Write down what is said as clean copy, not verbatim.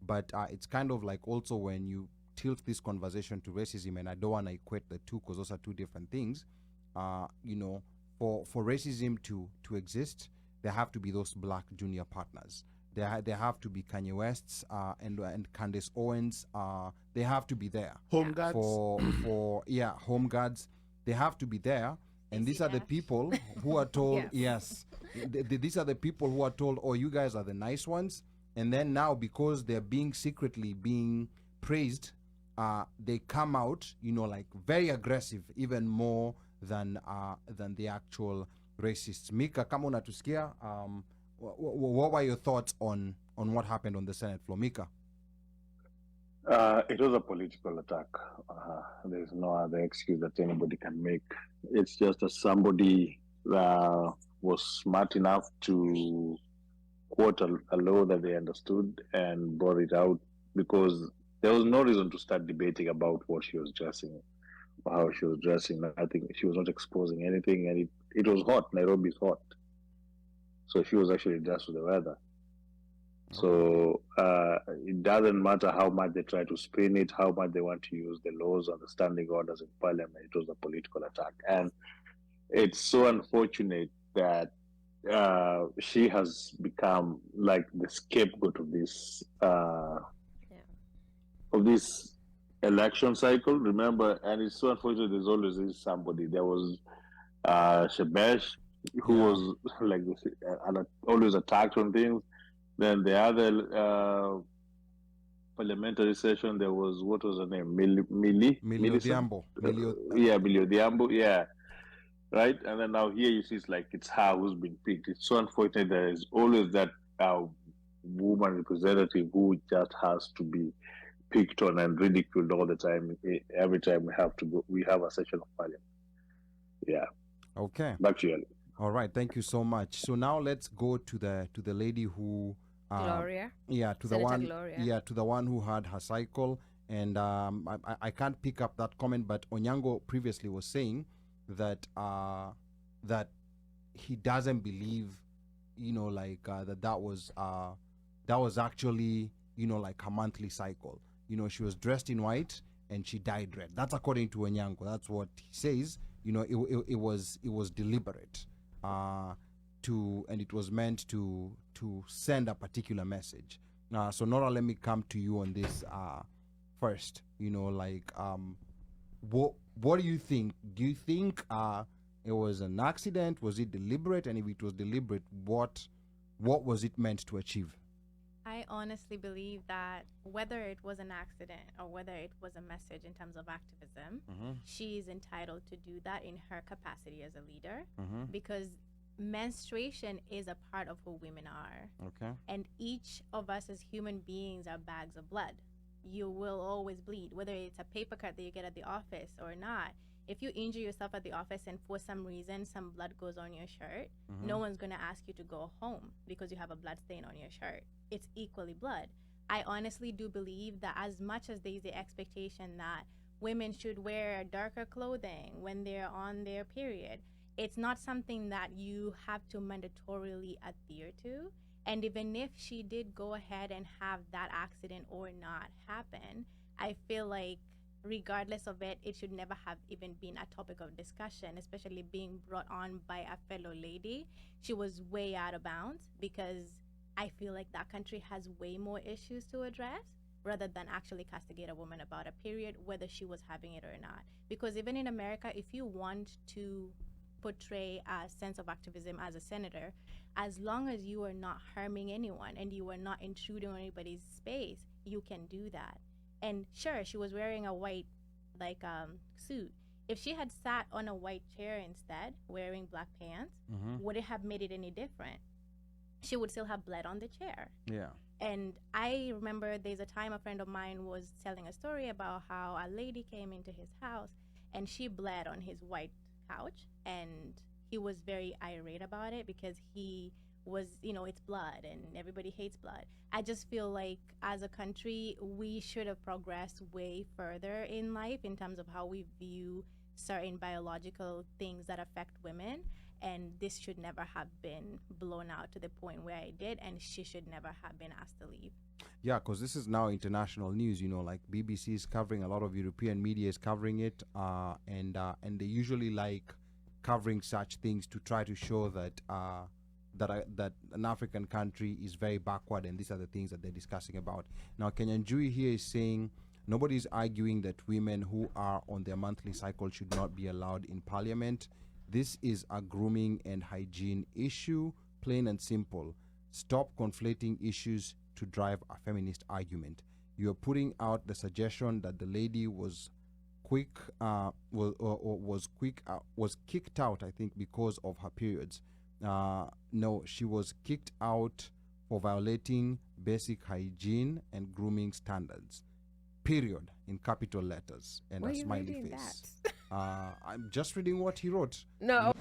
But it's kind of like also when you tilt this conversation to racism, and I don't want to equate the two because those are two different things. You know, for racism to exist, there have to be those black junior partners. There have to be Kanye Wests and Candace Owens. They have to be there. Home guards. For home guards. They have to be there. And these are the people who are told, yes, these are the people who are told, oh, you guys are the nice ones. And then now, because they're secretly being praised, they come out, you know, like very aggressive, even more than the actual racists. Mika, kama unatusikia, what were your thoughts on what happened on the Senate floor? Mika? It was a political attack. There's no other excuse that anybody can make. It's just that somebody was smart enough to quote a law that they understood and brought it out, because there was no reason to start debating about what she was dressing or how she was dressing. I think she was not exposing anything, and it was hot. Nairobi is hot. So she was actually dressed with the weather. So it doesn't matter how much they try to spin it, how much they want to use the laws and the standing orders in parliament. It was a political attack. And it's so unfortunate that she has become like the scapegoat of this election cycle. Remember, and it's so unfortunate. There's always somebody. There was Shebesh, who was like this, always attacked on things. Then the other parliamentary session, there was, what was her name? Millie Odhiambo. Millie Odhiambo. Yeah. Right, and then now here you see it's her who's been picked. It's so unfortunate there is always that woman representative who just has to be picked on and ridiculed all the time. Every time we have a session of parliament. Yeah. Okay. Back to you, Ali. All right, thank you so much. So now let's go to the lady who Gloria. Yeah, to Senator the one. Gloria. Yeah, to the one who had her cycle, and I can't pick up that comment, but Onyango previously was saying that that he doesn't believe, you know, like that was actually, you know, like her monthly cycle. You know, she was dressed in white and she dyed red. That's according to Onyango. That's what he says. You know, it was deliberate, and it was meant to send a particular message. So Nora, let me come to you on this first. You know, like what do you think? Do you think it was an accident? Was it deliberate? And if it was deliberate, what was it meant to achieve? I honestly believe that whether it was an accident or whether it was a message in terms of activism, she is entitled to do that in her capacity as a leader, because menstruation is a part of who women are. Okay. And each of us as human beings are bags of blood. You will always bleed, whether it's a paper cut that you get at the office or not. If you injure yourself at the office and for some reason some blood goes on your shirt, no one's going to ask you to go home because you have a blood stain on your shirt. It's equally blood. I honestly do believe that as much as there's the expectation that women should wear darker clothing when they're on their period, it's not something that you have to mandatorily adhere to. And even if she did go ahead and have that accident or not happen, I feel like regardless of it, it should never have even been a topic of discussion, especially being brought on by a fellow lady. She was way out of bounds, because I feel like that country has way more issues to address rather than actually castigate a woman about a period, whether she was having it or not. Because even in America, if you want to portray a sense of activism as a senator, as long as you are not harming anyone and you are not intruding on anybody's space, you can do that. And sure, she was wearing a white suit. If she had sat on a white chair instead, wearing black pants, would it have made it any different? She would still have blood on the chair. Yeah. And I remember there's a time a friend of mine was telling a story about how a lady came into his house and she bled on his white couch, and he was very irate about it because he was, it's blood and everybody hates blood. I just feel like as a country, we should have progressed way further in life in terms of how we view certain biological things that affect women. And this should never have been blown out to the point where it did, and she should never have been asked to leave. Yeah, because this is now international news. Like BBC is covering, a lot of European media is covering it, and they usually like covering such things to try to show that that an African country is very backward, and these are the things that they're discussing about. Now, Kenyan Jui here is saying nobody's arguing that women who are on their monthly cycle should not be allowed in parliament. This is a grooming and hygiene issue, plain and simple. Stop conflating issues to drive a feminist argument. You're putting out the suggestion that the lady was kicked out, I think, because of her periods. No, she was kicked out for violating basic hygiene and grooming standards. Period, in capital letters and Why a are you smiley reading face. that? I'm just reading what he wrote. No.